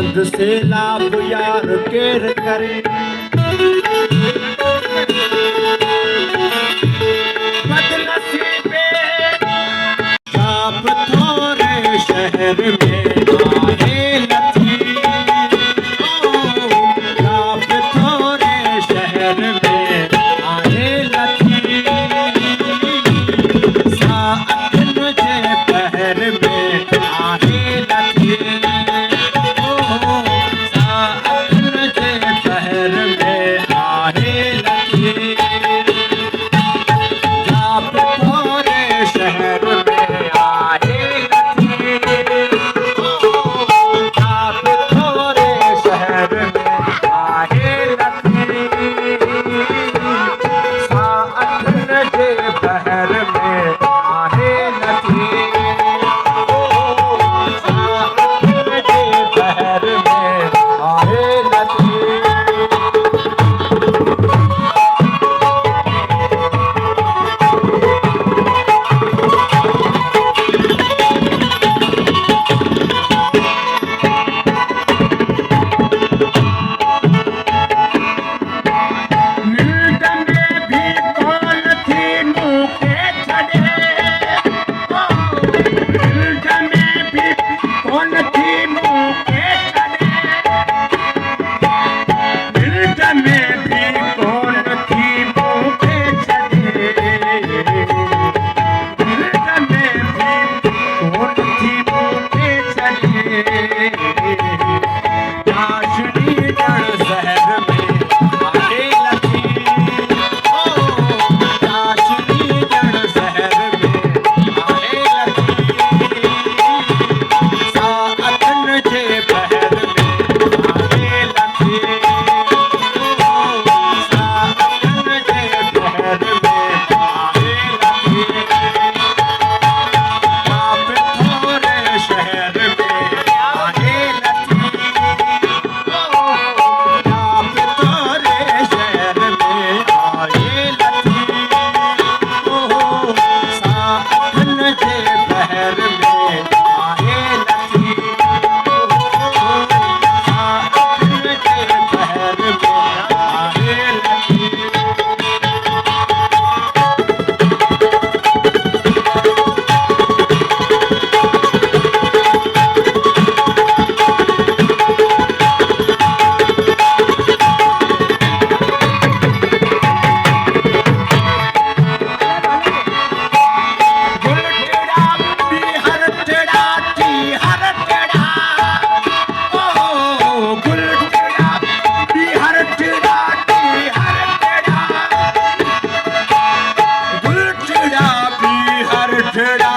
बंद से लाभ यार केर करे, बदनसीबे छाप थोरे शहर में आए लथी, छाप थोरे शहर में आए लथी, साअतन जे पहर में आए लथी, साअतन जे पहर में आए लथी, छाप थोरे शहर में आए लथी, छाप थोरे शहर में आए लथी, साअतन जे पहर में आए लथी, साअतन जे पहर में आए लथी। मिल्ट में भी कौन थी मुँह के छड़े, मिल्ट में भी कौन थी मुँह के छड़े, मिल्ट में भी कौन थी मुँह के छड़े, मिल्ट में भी कौन थी मुँह के छड़े, चाशनी जड़ शहर में आए लथी, चाशनी जड़ शहर में आए लथी, साअतन जे पहर में आए लथी, साअतन जे पहर में आए लथी, छाप थोरे शहर में आए लथी, छाप थोरे शहर में आए लथी, साअतन जे पहर में आए लथी, साअतन जे पहर में आए लथी। गुलटेड़ा बिहर टेड़ा टी हर टेड़ा, ओ गुलटेड़ा बिहर टेड़ा टी हर टेड़ा, गुलटेड़ा बिहर टेड़ा